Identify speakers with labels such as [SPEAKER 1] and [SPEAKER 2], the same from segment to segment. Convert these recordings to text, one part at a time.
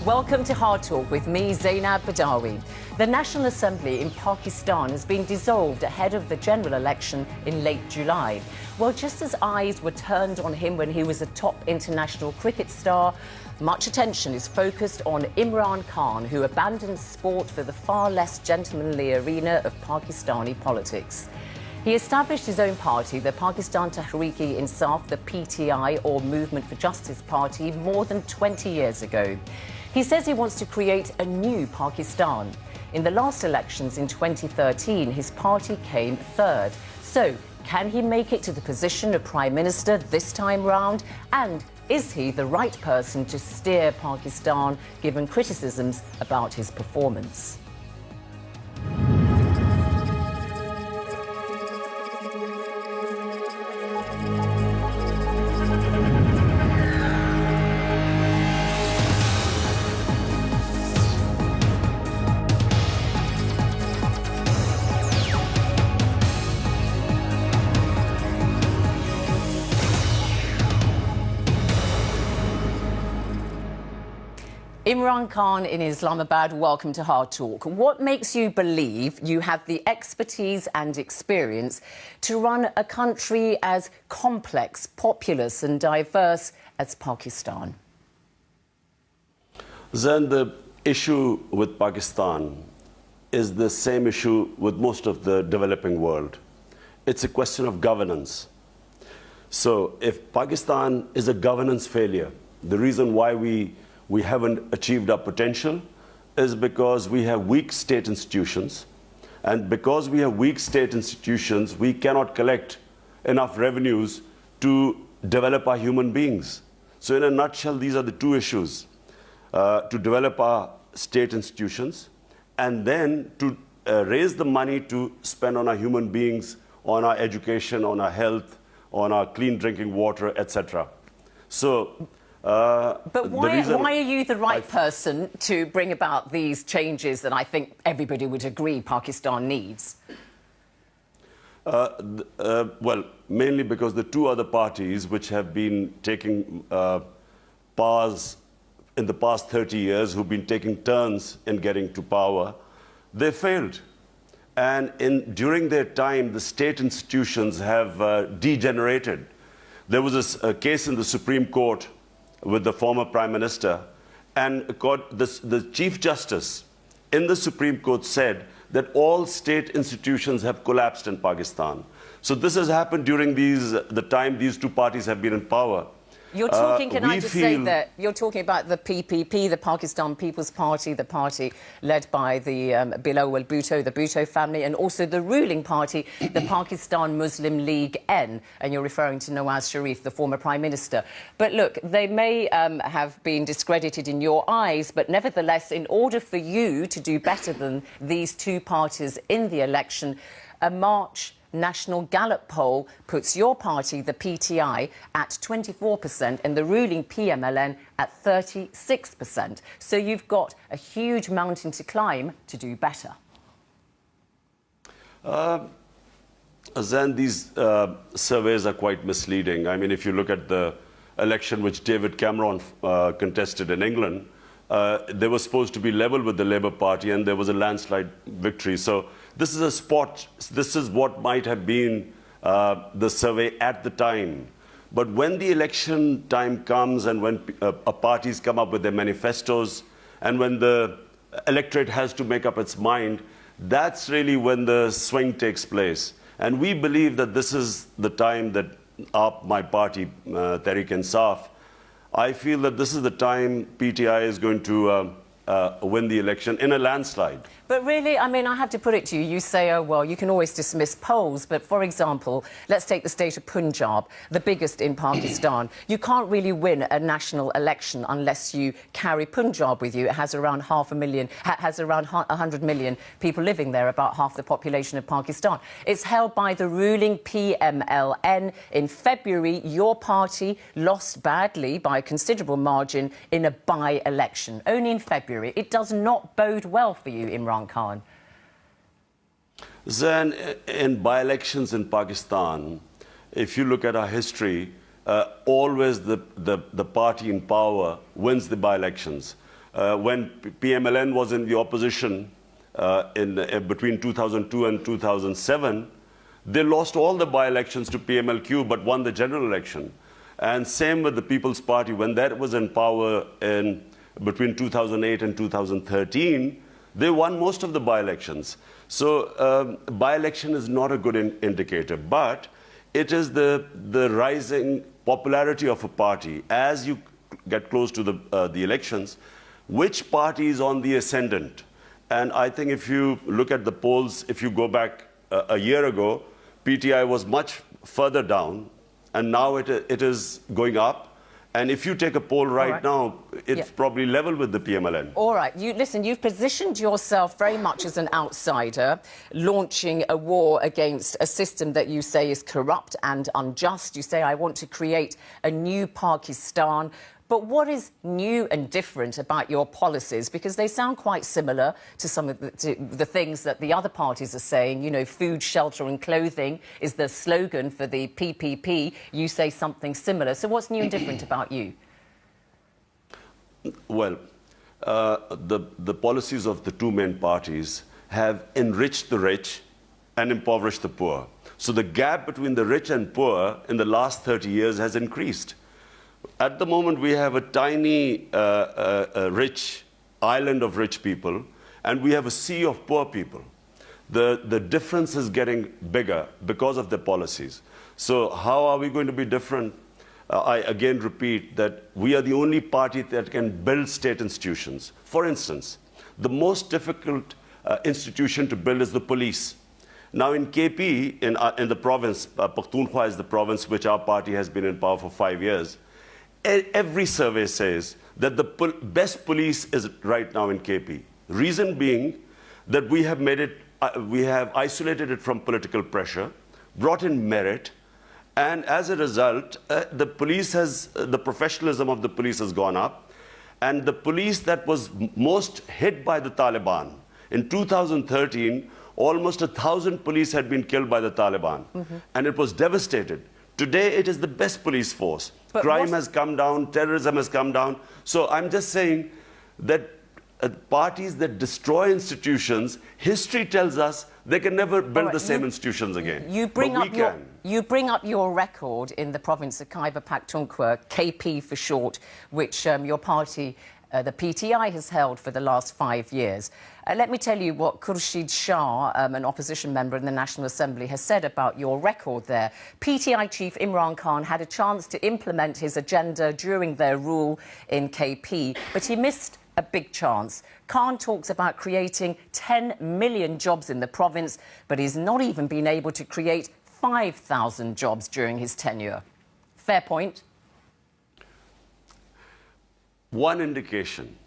[SPEAKER 1] Welcome to Hard Talk with me, Zeinab Badawi. The National Assembly in Pakistan has been dissolved ahead of the general election in late July. Well, just as eyes were turned on him when he was a top international cricket star, much attention is focused on Imran Khan, who abandoned sport for the far less gentlemanly arena of Pakistani politics. He established his own party, the Pakistan Tehreek-e-Insaf, the PTI, or Movement for Justice Party, more than 20 years ago. He says he wants to create a new Pakistan. In the last elections in 2013, his party came third. So, can he make it to the position of Prime Minister this time round? And is he the right person to steer Pakistan, given criticisms about his performance? Imran Khan in Islamabad, welcome to Hard Talk. What makes you believe you have the expertise and experience to run a country as complex, populous and diverse as Pakistan?
[SPEAKER 2] Then the issue with Pakistan is the same issue with most of the developing world. It's a question of governance. So if Pakistan is a governance failure, the reason why we haven't achieved our potential is because we have weak state institutions. And because we have weak state institutions, we cannot collect enough revenues to develop our human beings. So in a nutshell, these are the two issues. To develop our state institutions and then to raise the money to spend on our human beings, on our education, on our health, on our clean drinking water, etc. So
[SPEAKER 1] but why are you the right person to bring about these changes that I think everybody would agree Pakistan needs?
[SPEAKER 2] Well, mainly because the two other parties which have been taking powers in the past 30 years, who've been taking turns in getting to power, they failed. And during their time, the state institutions have degenerated. There was a case in the Supreme Court with the former Prime Minister, and the Chief Justice in the Supreme Court said that all state institutions have collapsed in Pakistan. So this has happened during the time these two parties have been in power.
[SPEAKER 1] You're talking, can I just say that you're talking about the PPP, the Pakistan People's Party, the party led by the Bilal al-Bhutto, the Bhutto family, and also the ruling party, the Pakistan Muslim League N, and you're referring to Nawaz Sharif, the former Prime Minister. But look, they may have been discredited in your eyes, but nevertheless, in order for you to do better than these two parties in the election, a March National Gallup poll puts your party, the PTI, at 24% and the ruling PMLN at 36%. So you've got a huge mountain to climb to do better.
[SPEAKER 2] Then these surveys are quite misleading. I mean, if you look at the election which David Cameron contested in England, they were supposed to be level with the Labour Party, and there was a landslide victory. So this is a spot. This is what might have been the survey at the time. But when the election time comes and when parties come up with their manifestos and when the electorate has to make up its mind, that's really when the swing takes place. And we believe that this is the time that my party, Tehreek-e-Insaf, I feel that this is the time PTI is going to win the election in a landslide.
[SPEAKER 1] But really, I mean, I have to put it to you, you say, oh, well, you can always dismiss polls, but for example, let's take the state of Punjab, the biggest in Pakistan. You can't really win a national election unless you carry Punjab with you. It has around 100 million people living there, about half the population of Pakistan. It's held by the ruling PMLN. In February, your party lost badly by a considerable margin in a by-election, only in February. It does not bode well for you, Imran Khan.
[SPEAKER 2] Then, in by-elections in Pakistan, if you look at our history, always the party in power wins the by-elections. when PMLN was in the opposition between 2002 and 2007, they lost all the by-elections to PMLQ but won the general election. And same with the People's Party. When that was in power between 2008 and 2013, they won most of the by-elections. So by-election is not a good indicator, but it is the rising popularity of a party as you get close to the elections, which party is on the ascendant. And I think if you look at the polls, if you go back a year ago, PTI was much further down, and now it is going up. And if you take a poll right now, it's probably level with the PMLN.
[SPEAKER 1] All right. Listen, you've positioned yourself very much as an outsider, launching a war against a system that you say is corrupt and unjust. You say, I want to create a new Pakistan. But what is new and different about your policies? Because they sound quite similar to some of the things that the other parties are saying. You know, food, shelter and clothing is the slogan for the PPP. You say something similar. So what's new and different about you?
[SPEAKER 2] Well, the policies of the two main parties have enriched the rich and impoverished the poor. So the gap between the rich and poor in the last 30 years has increased. At the moment, we have a tiny rich island of rich people, and we have a sea of poor people. The difference is getting bigger because of the policies. So how are we going to be different? I again repeat that we are the only party that can build state institutions. For instance, the most difficult institution to build is the police. Now in KP, in the province, Pakhtunkhwa is the province which our party has been in power for 5 years. Every survey says that the best police is right now in KP. Reason being that we have made it, we have isolated it from political pressure, brought in merit, and as a result, the professionalism of the police has gone up, and the police that was most hit by the Taliban in 2013, almost 1,000 police had been killed by the Taliban, and it was devastated. Today, it is the best police force. But crime has come down, terrorism has come down. So I'm just saying that parties that destroy institutions, history tells us they can never build the same institutions again.
[SPEAKER 1] You bring up your record in the province of Khyber Pakhtunkhwa, KP for short, which your party, the PTI, has held for the last 5 years. Let me tell you what Khurshid Shah, an opposition member in the National Assembly, has said about your record there. PTI chief Imran Khan had a chance to implement his agenda during their rule in KP, but he missed a big chance. Khan talks about creating 10 million jobs in the province, but he's not even been able to create 5,000 jobs during his tenure. Fair point?
[SPEAKER 2] One indication.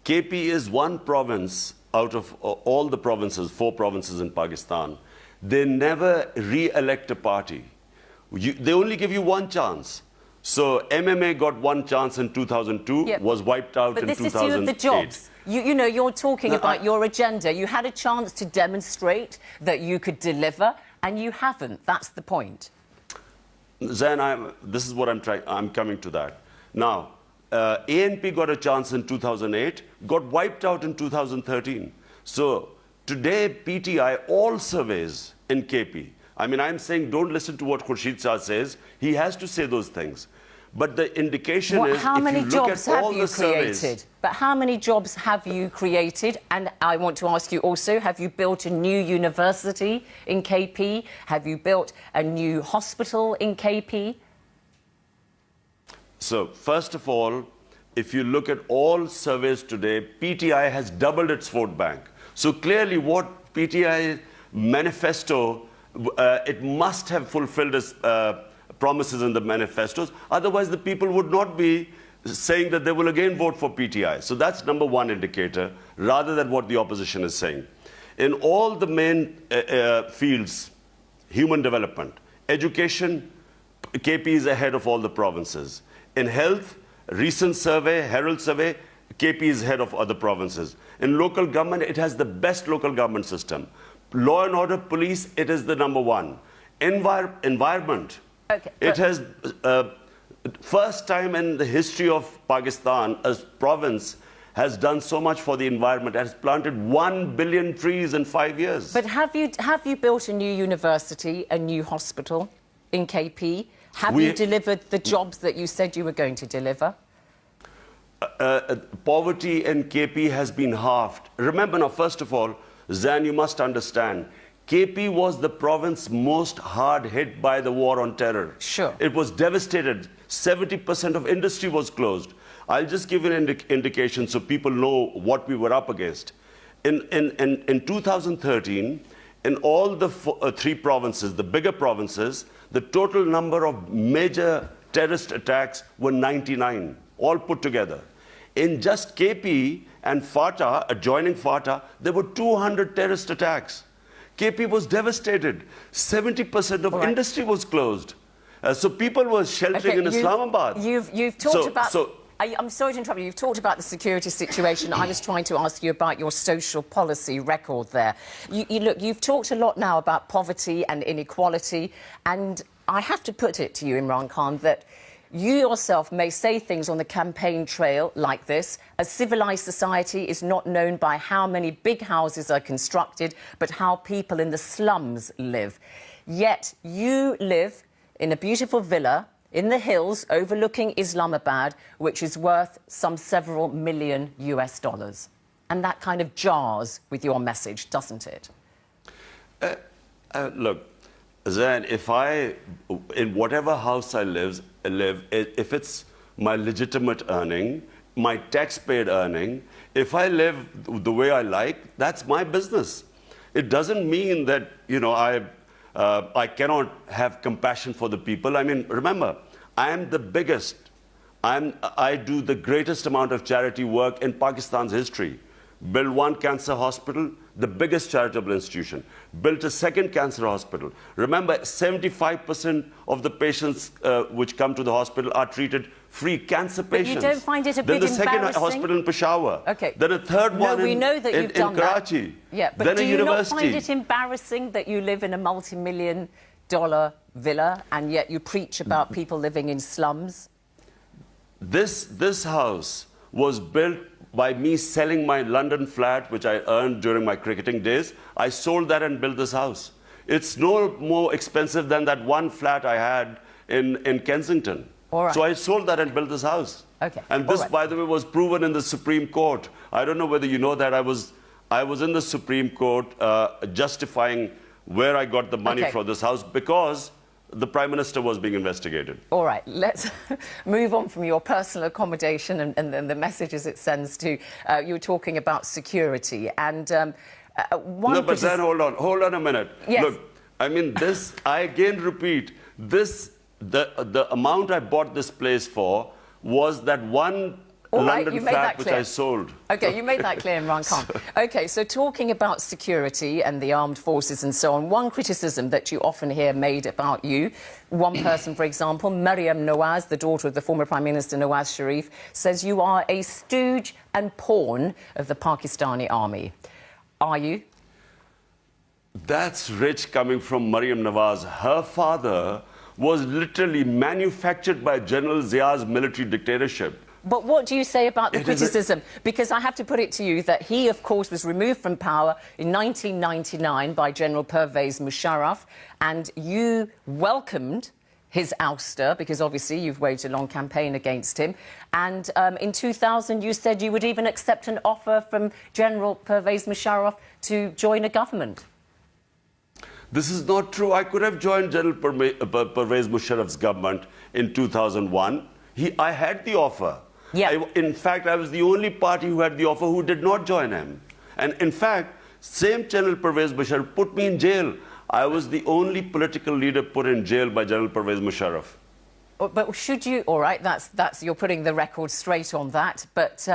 [SPEAKER 2] KP is one province out of all the provinces, 4 provinces in Pakistan. They never re-elect a party. They only give you one chance. So MMA got one chance in 2002, was wiped out in 2008. But this is you of the jobs.
[SPEAKER 1] You know, you're talking about your agenda. You had a chance to demonstrate that you could deliver, and you haven't. That's the point.
[SPEAKER 2] Zain, this is what I'm coming to that. Now, ANP got a chance in 2008, got wiped out in 2013. So today, PTI, all surveys in KP, I mean, I'm saying don't listen to what Khurshid Shah says. He has to say those things. But the indication is,
[SPEAKER 1] how many jobs have you
[SPEAKER 2] surveys,
[SPEAKER 1] created? But how many jobs have you created? And I want to ask you also, have you built a new university in KP? Have you built a new hospital in KP?
[SPEAKER 2] So, first of all, if you look at all surveys today, PTI has doubled its vote bank. So clearly what PTI manifesto, it must have fulfilled its promises in the manifestos. Otherwise, the people would not be saying that they will again vote for PTI. So that's number one indicator, rather than what the opposition is saying. In all the main fields, human development, education, KP is ahead of all the provinces. In health, recent survey, Herald survey, KP is ahead of other provinces. In local government, it has the best local government system. Law and order, police, it is the number one. Environment, it has, first time in the history of Pakistan, a province has done so much for the environment, has planted 1 billion trees in 5 years.
[SPEAKER 1] But have you built a new university, a new hospital in KP? Have you delivered the jobs that you said you were going to deliver?
[SPEAKER 2] Poverty in KP has been halved. Remember now, first of all, Zain, you must understand, KP was the province most hard hit by the war on terror.
[SPEAKER 1] Sure.
[SPEAKER 2] It was devastated. 70% of industry was closed. I'll just give an indication so people know what we were up against. In 2013, in all the three provinces, the bigger provinces, the total number of major terrorist attacks were 99, all put together. In just KP and FATA, adjoining FATA, there were 200 terrorist attacks. KP was devastated. 70% of industry was closed. So people were sheltering in Islamabad.
[SPEAKER 1] You've talked about... I'm sorry to interrupt you. You've talked about the security situation. I was trying to ask you about your social policy record there. Look, you've talked a lot now about poverty and inequality, and I have to put it to you, Imran Khan, that you yourself may say things on the campaign trail like this: a civilized society is not known by how many big houses are constructed, but how people in the slums live. Yet you live in a beautiful villa in the hills overlooking Islamabad, which is worth some several million US dollars. And that kind of jars with your message, doesn't it?
[SPEAKER 2] Look, Zain, in whatever house I live, if it's my legitimate earning, my tax-paid earning, if I live the way I like, that's my business. It doesn't mean that, you know, I cannot have compassion for the people. I mean, remember, I am the biggest. I do the greatest amount of charity work in Pakistan's history. Built one cancer hospital, the biggest charitable institution. Built a second cancer hospital. Remember, 75% of the patients which come to the hospital are treated free, cancer patients.
[SPEAKER 1] But you don't find it a bit embarrassing?
[SPEAKER 2] Then the second hospital in Peshawar.
[SPEAKER 1] Okay.
[SPEAKER 2] Then a third one
[SPEAKER 1] we know that you've done
[SPEAKER 2] Karachi.
[SPEAKER 1] That. Yeah, but
[SPEAKER 2] then
[SPEAKER 1] do
[SPEAKER 2] a
[SPEAKER 1] you
[SPEAKER 2] university.
[SPEAKER 1] not find it embarrassing that you live in a multi-million-dollar villa and yet you preach about people living in slums?
[SPEAKER 2] This house was built by me selling my London flat, which I earned during my cricketing days. I sold that and built this house. It's no more expensive than that one flat I had in Kensington.
[SPEAKER 1] All right.
[SPEAKER 2] So I sold that and built this house.
[SPEAKER 1] Okay.
[SPEAKER 2] And this, by the way, was proven in the Supreme Court. I don't know whether you know that. I was in the Supreme Court justifying where I got the money for this house because the Prime Minister was being investigated.
[SPEAKER 1] All right, let's move on from your personal accommodation and the messages it sends to... you were talking about security and...
[SPEAKER 2] no, but then hold on a minute.
[SPEAKER 1] Yes.
[SPEAKER 2] Look, I mean, this, I again repeat, this, the amount I bought this place for was that one London flat which I sold.
[SPEAKER 1] OK, you made that clear, Imran Khan. OK, so talking about security and the armed forces and so on, one criticism that you often hear made about you, one person, for example, Maryam Nawaz, the daughter of the former Prime Minister Nawaz Sharif, says you are a stooge and pawn of the Pakistani army. Are you?
[SPEAKER 2] That's rich coming from Maryam Nawaz. Her father was literally manufactured by General Zia's military dictatorship.
[SPEAKER 1] But what do you say about the criticism? Because I have to put it to you that he, of course, was removed from power in 1999 by General Pervez Musharraf, and you welcomed his ouster, because obviously you've waged a long campaign against him. And in 2000, you said you would even accept an offer from General Pervez Musharraf to join a government.
[SPEAKER 2] This is not true. I could have joined General Pervez Musharraf's government in 2001. I had the offer.
[SPEAKER 1] Yeah.
[SPEAKER 2] In fact, I was the only party who had the offer who did not join him. And in fact, same General Pervez Musharraf put me in jail. I was the only political leader put in jail by General Pervez Musharraf.
[SPEAKER 1] But should you... All right, you're putting the record straight on that. But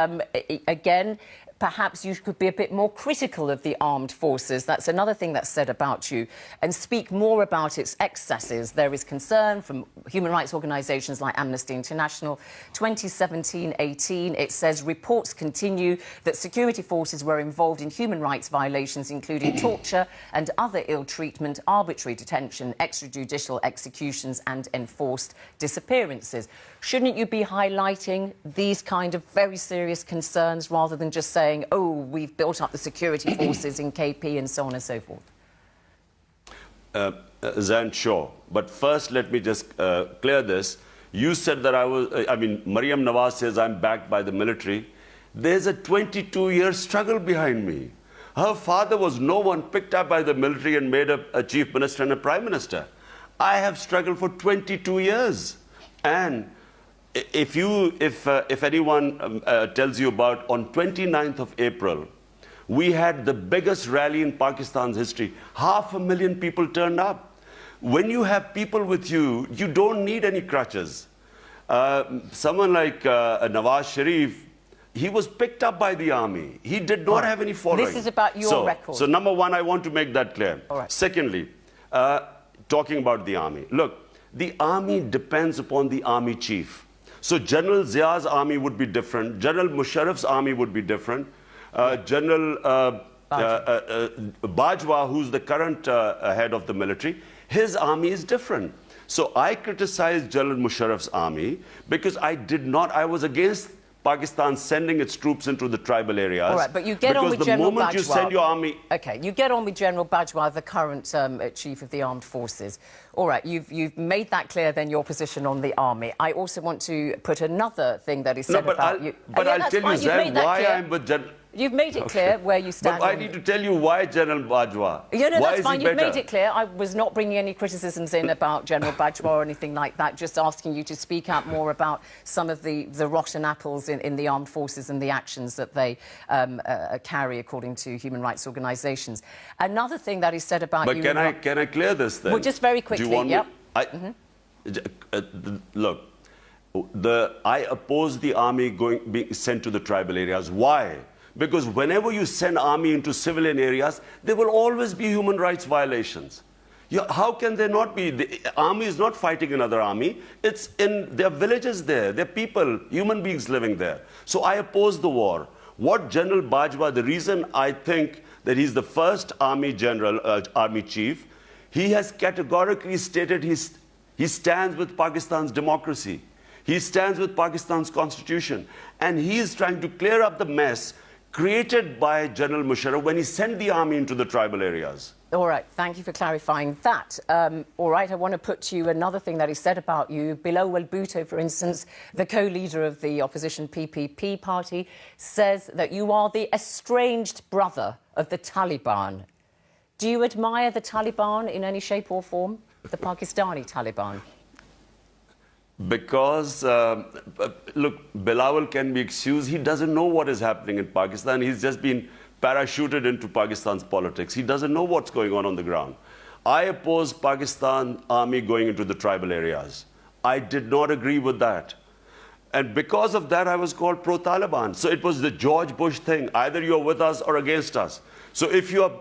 [SPEAKER 1] again, perhaps you could be a bit more critical of the armed forces. That's another thing that's said about you, and speak more about its excesses. There is concern from human rights organisations like Amnesty International. 2017-18, it says reports continue that security forces were involved in human rights violations, including torture and other ill treatment, arbitrary detention, extrajudicial executions and enforced disappearances. Shouldn't you be highlighting these kind of very serious concerns rather than just saying, oh, we've built up the security forces in KP and so on and so forth?
[SPEAKER 2] Zain, sure. But first, let me just clear this. You said that Maryam Nawaz says I'm backed by the military. There's a 22-year struggle behind me. Her father was no one, picked up by the military and made a chief minister and a prime minister. I have struggled for 22 years. And if anyone tells you about, on 29th of April, we had the biggest rally in Pakistan's history. 500,000 people turned up. When you have people with you, you don't need any crutches. Someone like Nawaz Sharif, he was picked up by the army. He did not have any following.
[SPEAKER 1] This is about your record.
[SPEAKER 2] So number one, I want to make that clear.
[SPEAKER 1] All right.
[SPEAKER 2] Secondly, talking about the army. Look, the army depends upon the army chief. So General Zia's army would be different. General Musharraf's army would be different. General Bajwa, who's the current head of the military, his army is different. So I criticized General Musharraf's army because I was against Pakistan sending its troops into the tribal areas.
[SPEAKER 1] All right, but you get on with General Bajwa.
[SPEAKER 2] Because the moment you send your army...
[SPEAKER 1] OK, you get on with General Bajwa, the current chief of the armed forces. All right, you've made that clear, then, your position on the army. I also want to put another thing that is said about you.
[SPEAKER 2] But I'll tell you, Zain, why I'm with General...
[SPEAKER 1] You've made it clear where you stand.
[SPEAKER 2] But I need to tell you why General Bajwa.
[SPEAKER 1] Yeah, no,
[SPEAKER 2] why
[SPEAKER 1] that's fine.
[SPEAKER 2] You've
[SPEAKER 1] made it clear. I was not bringing any criticisms in about General Bajwa or anything like that, just asking you to speak out more about some of the rotten apples in the armed forces and the actions that they carry, according to human rights organisations. Another thing that is said about you...
[SPEAKER 2] But can I clear this then?
[SPEAKER 1] Well, just very quickly,
[SPEAKER 2] Look, I oppose the army being sent to the tribal areas. Why? Because whenever you send army into civilian areas, there will always be human rights violations. How can there not be? The army is not fighting another army. It's in their villages there. There are people, human beings living there. So I oppose the war. What General Bajwa, the reason I think that he's the first army general, army chief, he has categorically stated he stands with Pakistan's democracy. He stands with Pakistan's constitution. And he is trying to clear up the mess created by General Musharraf when he sent the army into the tribal areas.
[SPEAKER 1] All right, thank you for clarifying that. All right, I want to put to you another thing that he said about you. Bilal Bhutto, for instance, the co-leader of the opposition PPP party, says that you are the estranged brother of the Taliban. Do you admire the Taliban in any shape or form, the Pakistani Taliban?
[SPEAKER 2] Because, look, Bilal can be excused. He doesn't know what is happening in Pakistan. He's just been parachuted into Pakistan's politics. He doesn't know what's going on the ground. I oppose Pakistan army going into the tribal areas. I did not agree with that. And because of that, I was called pro-Taliban. So it was the George Bush thing. Either you're with us or against us. So if you're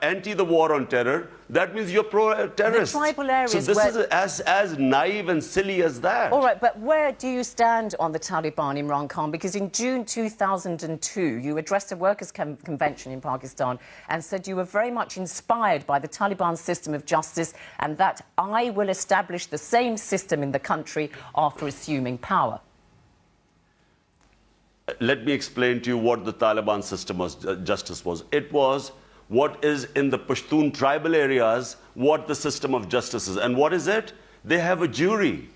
[SPEAKER 2] anti the war on terror, that means you're pro-terrorist.
[SPEAKER 1] The tribal areas.
[SPEAKER 2] So this is as naive and silly as that.
[SPEAKER 1] All right, but where do you stand on the Taliban, Imran Khan? Because in June 2002, you addressed a workers' convention in Pakistan and said you were very much inspired by the Taliban system of justice and that I will establish the same system in the country after assuming power.
[SPEAKER 2] Let me explain to you what the Taliban system of justice was. It was what is in the Pashtun tribal areas, what the system of justice is. And what is it? They have a jury.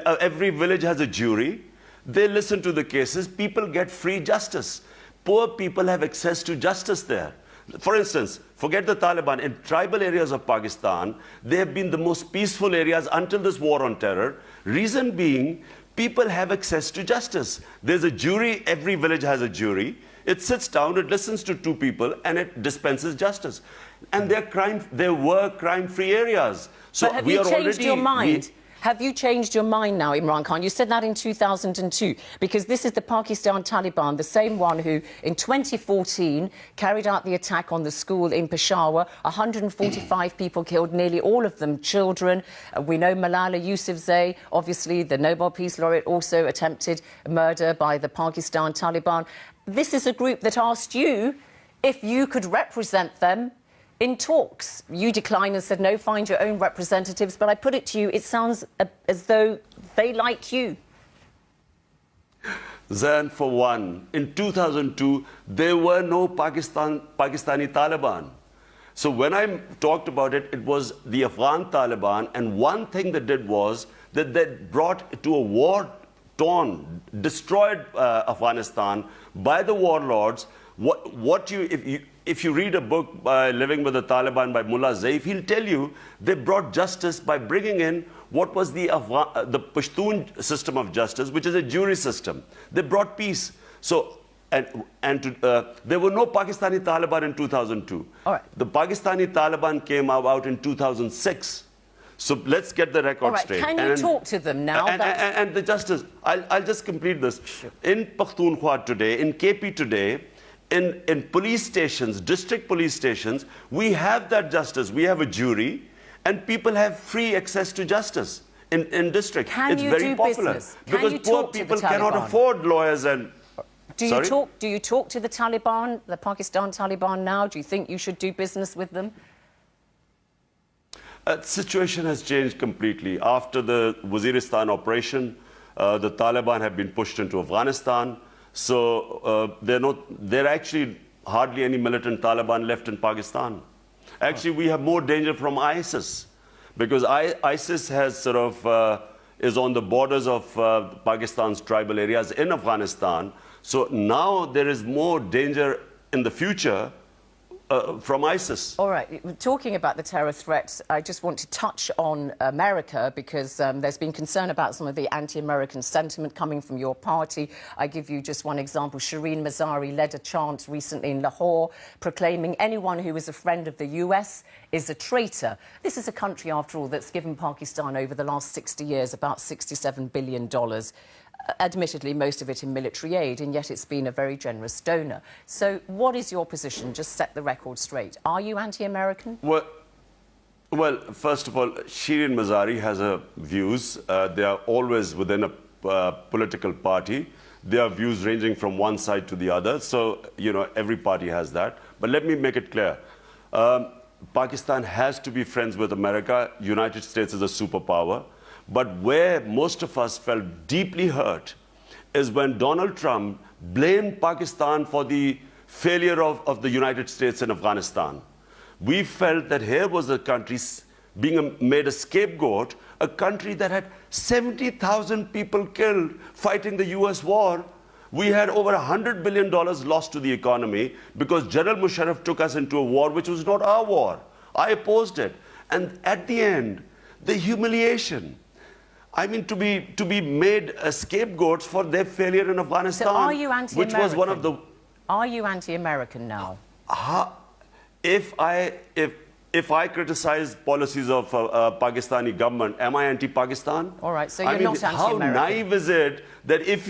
[SPEAKER 2] Every village has a jury. They listen to the cases. People get free justice. Poor people have access to justice there. For instance, forget the Taliban. In tribal areas of Pakistan, they have been the most peaceful areas until this war on terror. Reason being, people have access to justice. There's a jury. Every village has a jury. It sits down, it listens to two people, and it dispenses justice. And there were crime-free areas. So
[SPEAKER 1] but have you changed your mind? Have you changed your mind now, Imran Khan? You said that in 2002, because this is the Pakistan Taliban, the same one who, in 2014, carried out the attack on the school in Peshawar. 145 people killed, nearly all of them children. We know Malala Yousafzai, obviously the Nobel Peace Laureate, also attempted murder by the Pakistan Taliban. This is a group that asked you if you could represent them in talks. You declined and said, no, find your own representatives. But I put it to you, it sounds as though they like you.
[SPEAKER 2] Zain, for one, in 2002, there were no Pakistani Taliban. So when I talked about it, it was the Afghan Taliban. And one thing they did was that they brought to a war-torn, destroyed Afghanistan by the warlords. If you read a book by Living with the Taliban by Mullah Zaif, he'll tell you they brought justice by bringing in what was the Pashtun system of justice, which is a jury system. They brought peace. So, there were no Pakistani Taliban in 2002.
[SPEAKER 1] All right.
[SPEAKER 2] The Pakistani Taliban came out in 2006. So let's get the record straight.
[SPEAKER 1] Can you talk to them now?
[SPEAKER 2] And the justice, I'll just complete this.
[SPEAKER 1] Sure.
[SPEAKER 2] In Pakhtunkhwa today, in KP today, in police stations, district police stations, we have that justice. We have a jury, and people have free access to justice in district. It's very popular because poor people cannot afford lawyers. And
[SPEAKER 1] do you talk to the Taliban, the Pakistan Taliban now? Do you think you should do business with them?
[SPEAKER 2] The situation has changed completely. After the Waziristan operation, the Taliban have been pushed into Afghanistan. So there are actually hardly any militant Taliban left in Pakistan. Actually, we have more danger from ISIS, because ISIS has is on the borders of Pakistan's tribal areas in Afghanistan. So now there is more danger in the future from ISIS.
[SPEAKER 1] All right. Talking about the terror threats, I just want to touch on America, because there's been concern about some of the anti-American sentiment coming from your party. I give you just one example. Shireen Mazari led a chant recently in Lahore proclaiming anyone who is a friend of the US is a traitor. This is a country, after all, that's given Pakistan over the last 60 years about $67 billion. Admittedly, most of it in military aid, and yet it's been a very generous donor. So what is your position? Just set the record straight. Are you anti-American?
[SPEAKER 2] Well, first of all, Shireen Mazari has her views. They are always within a political party. There are views ranging from one side to the other. So, you know, every party has that. But let me make it clear. Pakistan has to be friends with America. United States is a superpower. But where most of us felt deeply hurt is when Donald Trump blamed Pakistan for the failure of the United States in Afghanistan. We felt that here was a country being made a scapegoat, a country that had 70,000 people killed fighting the US war. We had over $100 billion lost to the economy because General Musharraf took us into a war which was not our war. I opposed it. And at the end, the humiliation. I mean, to be made scapegoats for their failure in Afghanistan.
[SPEAKER 1] So are you anti-American?
[SPEAKER 2] Which was one of the...
[SPEAKER 1] Are you anti-American now?
[SPEAKER 2] If I criticize policies of Pakistani government, am I anti-Pakistan?
[SPEAKER 1] All right, so you're not anti-American.
[SPEAKER 2] How naive is it that if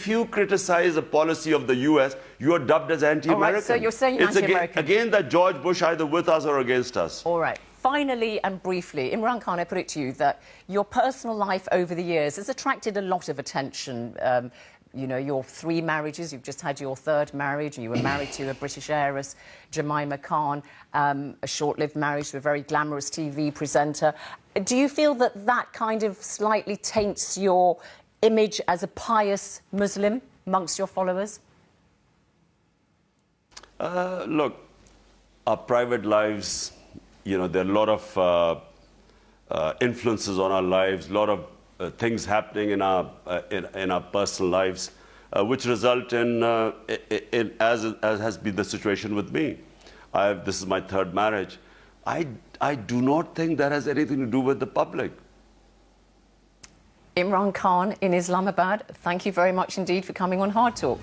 [SPEAKER 2] you criticize a policy of the US, you are dubbed as anti-American?
[SPEAKER 1] All right, so you're saying you're anti-American.
[SPEAKER 2] Again, that George Bush either with us or against us.
[SPEAKER 1] All right. Finally and briefly, Imran Khan, I put it to you that your personal life over the years has attracted a lot of attention. You know, your 3 marriages, you've just had your 3rd marriage, and you were married to a British heiress, Jemima Khan, a short-lived marriage to a very glamorous TV presenter. Do you feel that that kind of slightly taints your image as a pious Muslim amongst your followers?
[SPEAKER 2] Look, our private lives... You know, there are a lot of influences on our lives, a lot of things happening in our personal lives, which result in as has been the situation with me. This is my 3rd marriage. I do not think that has anything to do with the public.
[SPEAKER 1] Imran Khan in Islamabad, thank you very much indeed for coming on Hard Talk.